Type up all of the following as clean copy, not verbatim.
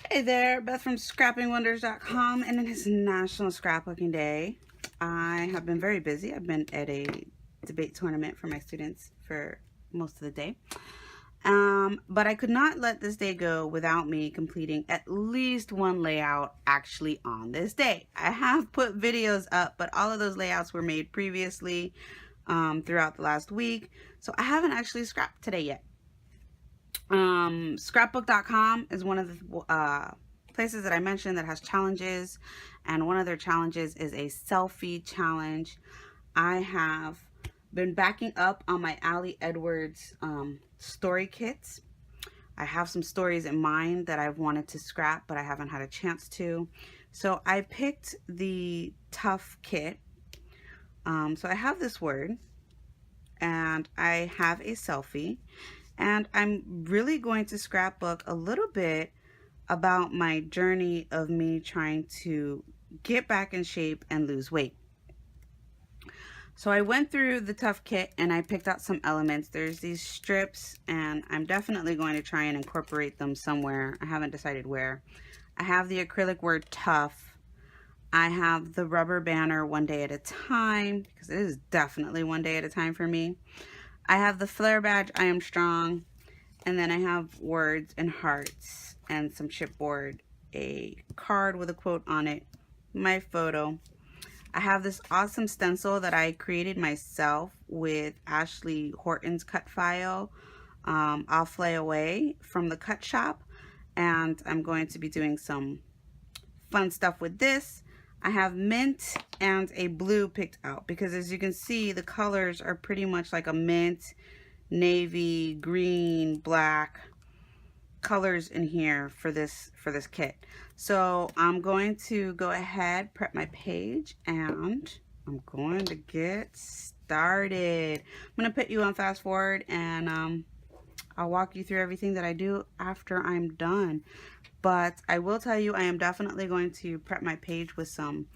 Hey there, Beth from scrappingwonders.com, and it is National Scrapbooking Day. I have been very busy. I've been at a debate tournament for my students for most of the day. But I could not let this day go without me completing at least one layout actually on this day. I have put videos up, but all of those layouts were made previously throughout the last week, so I haven't actually scrapped today yet. Scrapbook.com is one of the places that I mentioned that has challenges, and one of their challenges is a selfie challenge. I have been backing up on my Ali Edwards story kits. I have some stories in mind that I've wanted to scrap, but I haven't had a chance to. So I picked the Tough kit. So I have this word, and I have a selfie, and I'm really going to scrapbook a little bit about my journey of me trying to get back in shape and lose weight. So I went through the Tough kit and I picked out some elements. There's these strips, and I'm definitely going to try and incorporate them somewhere. I haven't decided where. I have the acrylic word tough. I have the rubber banner one day at a time, because it is definitely one day at a time for me. I have the flare badge, I am strong. And then I have words and hearts and some chipboard, a card with a quote on it, my photo. I have this awesome stencil that I created myself with Ashley Horton's cut file. I'll Fly Away from the cut shop, and I'm going to be doing some fun stuff with this. I have mint and a blue picked out because, as you can see, the colors are pretty much like a mint, navy, green, black colors in here for this kit. So I'm going to go ahead, prep my page, and I'm going to get started. I'm going to put you on fast forward, and I'll walk you through everything that I do after I'm done. But I will tell you, I am definitely going to prep my page with some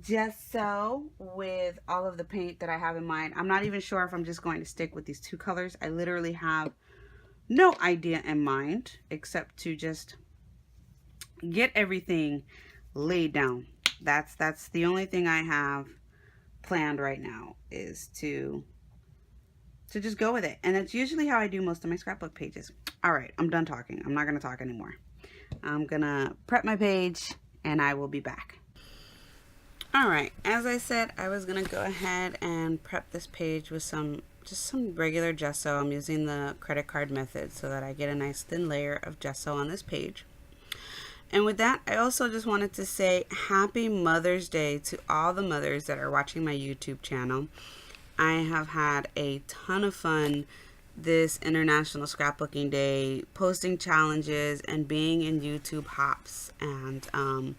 gesso with all of the paint that I have in mind. I'm not even sure if I'm just going to stick with these two colors. I literally have no idea in mind except to just get everything laid down. That's the only thing I have planned right now, is to just go with it. And that's usually how I do most of my scrapbook pages. All right, I'm done talking. I'm not going to talk anymore. I'm going to prep my page and I will be back. All right, as I said, I was going to go ahead and prep this page with just some regular gesso. I'm using the credit card method so that I get a nice thin layer of gesso on this page. And with that, I also just wanted to say happy Mother's Day to all the mothers that are watching my YouTube channel. I have had a ton of fun this International Scrapbooking Day, posting challenges and being in YouTube hops. And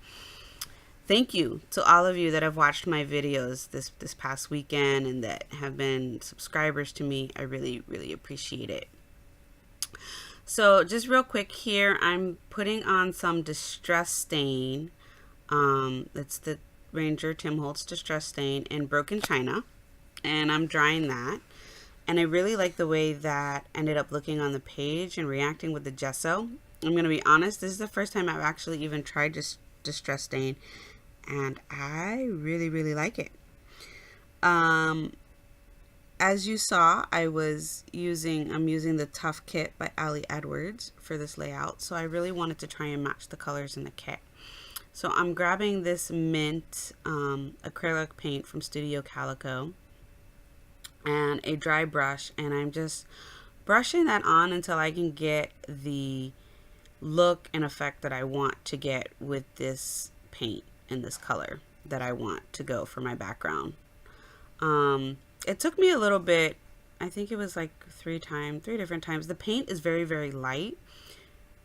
thank you to all of you that have watched my videos this past weekend and that have been subscribers to me. I really, really appreciate it. So just real quick here, I'm putting on some Distress Stain. It's the Ranger Tim Holtz Distress Stain in Broken China, and I'm drying that. And I really like the way that ended up looking on the page and reacting with the gesso. I'm going to be honest, this is the first time I've actually even tried Distress Stain, and I really, really like it. As you saw, I'm using the Tough kit by Ali Edwards for this layout, so I really wanted to try and match the colors in the kit. So I'm grabbing this mint acrylic paint from Studio Calico and a dry brush, and I'm just brushing that on until I can get the look and effect that I want to get with this paint and this color that I want to go for my background. It took me a little bit. I think it was like three different times. The paint is very, very light.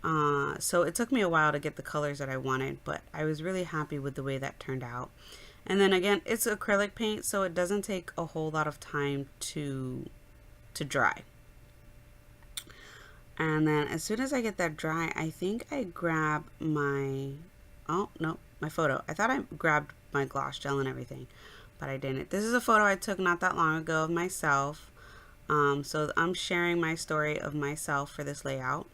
So it took me a while to get the colors that I wanted, but I was really happy with the way that turned out. And then again, it's acrylic paint, so it doesn't take a whole lot of time to dry. And then as soon as I get that dry, I think I grab my, oh no, my photo. I thought I grabbed my gloss gel and everything, but I didn't. This is a photo I took not that long ago of myself. So I'm sharing my story of myself for this layout.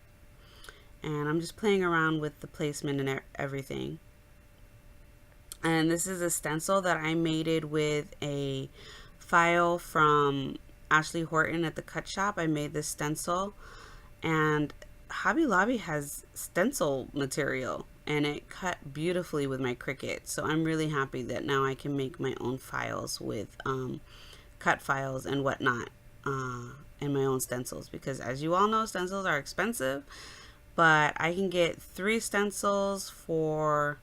and I'm just playing around with the placement and everything. And this is a stencil that I made it with a file from Ashley Horton at the Cut Shop. I made this stencil, and Hobby Lobby has stencil material, and it cut beautifully with my Cricut. So I'm really happy that now I can make my own files with cut files and whatnot in my own stencils, because as you all know, stencils are expensive, but I can get 3 stencils for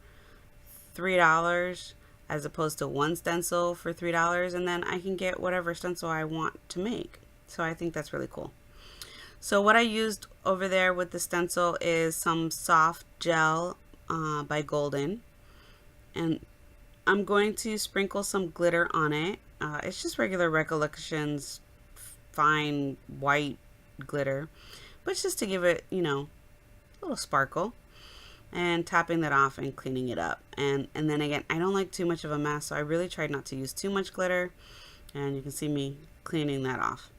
$3 as opposed to 1 stencil for $3, and then I can get whatever stencil I want to make. So I think that's really cool. So what I used over there with the stencil is some soft gel by Golden, and I'm going to sprinkle some glitter on it. It's just regular Recollections fine white glitter, but it's just to give it, you know, a little sparkle. And tapping that off and cleaning it up. And then again, I don't like too much of a mess, so I really tried not to use too much glitter. And you can see me cleaning that off.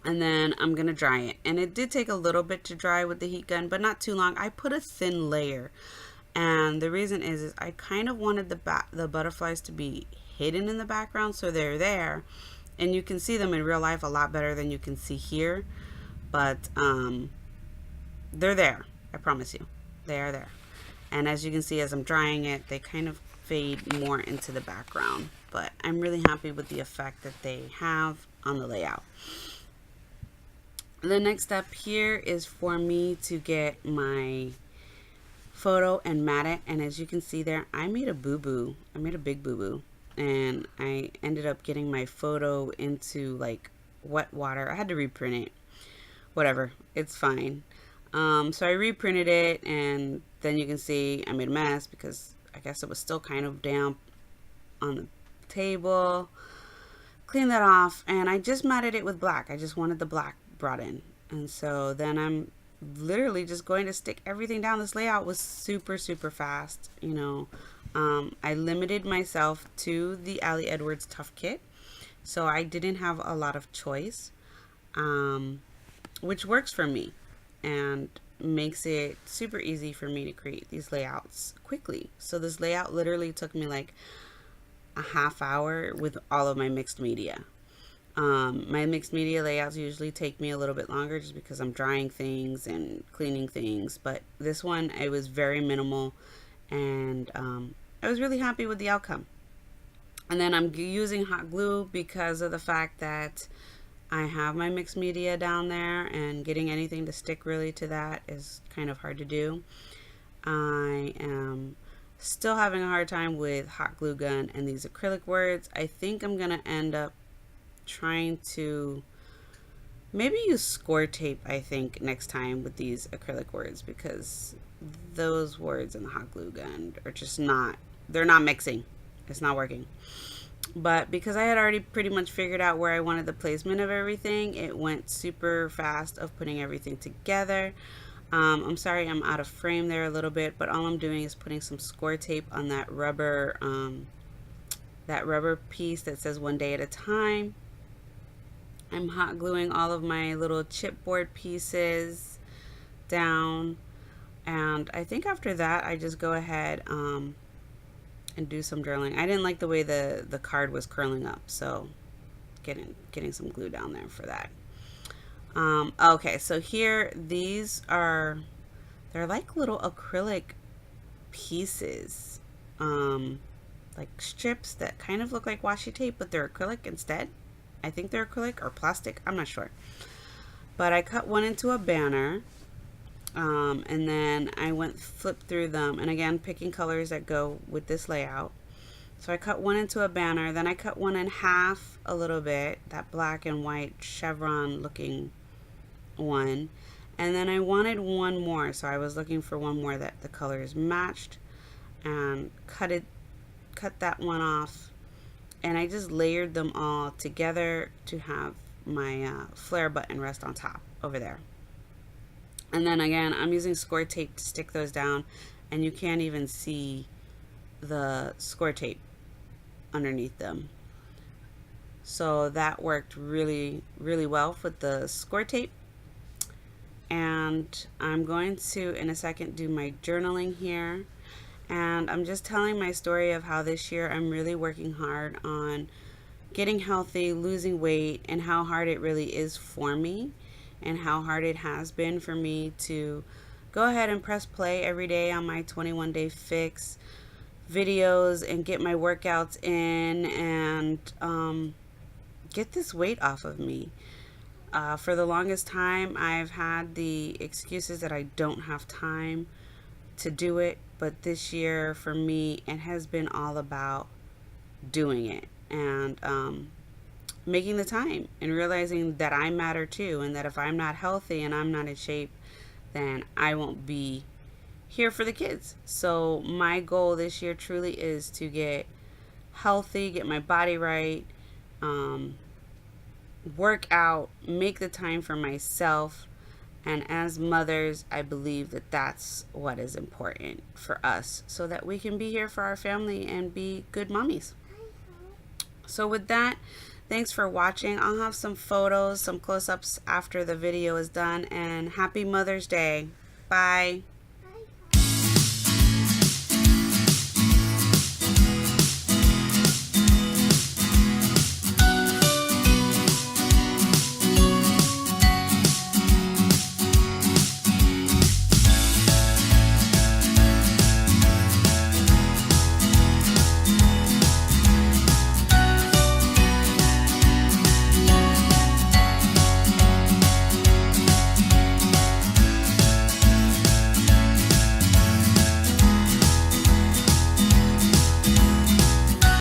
And then I'm going to dry it. And it did take a little bit to dry with the heat gun, but not too long. I put a thin layer. And the reason is I kind of wanted the butterflies to be hidden in the background, so they're there. And you can see them in real life a lot better than you can see here. But they're there, I promise you. They are there. And as you can see, as I'm drying it, they kind of fade more into the background. But I'm really happy with the effect that they have on the layout. The next step here is for me to get my photo and mat it. And as you can see there, I made a boo-boo. I made a big boo-boo. And I ended up getting my photo into like wet water. I had to reprint it. Whatever. It's fine. So I reprinted it, and then you can see I made a mess because I guess it was still kind of damp on the table. Clean that off, and I just matted it with black. I just wanted the black brought in. And so then I'm literally just going to stick everything down. This layout was super, super fast, you know. I limited myself to the Ali Edwards Tough Kit, so I didn't have a lot of choice, which works for me and makes it super easy for me to create these layouts quickly. So this layout literally took me like a half hour with all of my mixed media. My mixed media layouts usually take me a little bit longer just because I'm drying things and cleaning things, but this one, it was very minimal, and I was really happy with the outcome. And then I'm using hot glue because of the fact that I have my mixed media down there, and getting anything to stick really to that is kind of hard to do. I am still having a hard time with hot glue gun and these acrylic words. I think I'm gonna end up trying to maybe use score tape, I think, next time with these acrylic words, because those words in the hot glue gun are just not, they're not mixing. It's not working. But because I had already pretty much figured out where I wanted the placement of everything, it went super fast of putting everything together. I'm sorry I'm out of frame there a little bit, but all I'm doing is putting some score tape on that rubber piece that says One Day at a Time. I'm hot gluing all of my little chipboard pieces down, and I think after that I just go ahead and do some drilling. I didn't like the way the card was curling up, so getting some glue down there for that. Okay, so here, these are, they're like little acrylic pieces, like strips that kind of look like washi tape, but they're acrylic instead. I think they're acrylic or plastic, I'm not sure. But I cut one into a banner, and then I flipped through them, and again, picking colors that go with this layout. So I cut one into a banner, then I cut one in half a little bit, that black and white chevron looking one, and then I wanted one more, so I was looking for one more that the colors matched, and cut that one off, and I just layered them all together to have my flare button rest on top over there. And then again, I'm using score tape to stick those down, and you can't even see the score tape underneath them. So that worked really, really well with the score tape. And I'm going to, in a second, do my journaling here. And I'm just telling my story of how this year I'm really working hard on getting healthy, losing weight, and how hard it really is for me, and how hard it has been for me to go ahead and press play every day on my 21-day fix videos and get my workouts in, and get this weight off of me. For the longest time, I've had the excuses that I don't have time to do it, but this year for me, it has been all about doing it, and making the time, and realizing that I matter too, and that if I'm not healthy and I'm not in shape, then I won't be here for the kids. So my goal this year truly is to get healthy, get my body right, work out, make the time for myself. And as mothers, I believe that that's what is important for us, so that we can be here for our family and be good mommies. So with that, thanks for watching. I'll have some photos, some close-ups after the video is done, and happy Mother's Day. Bye.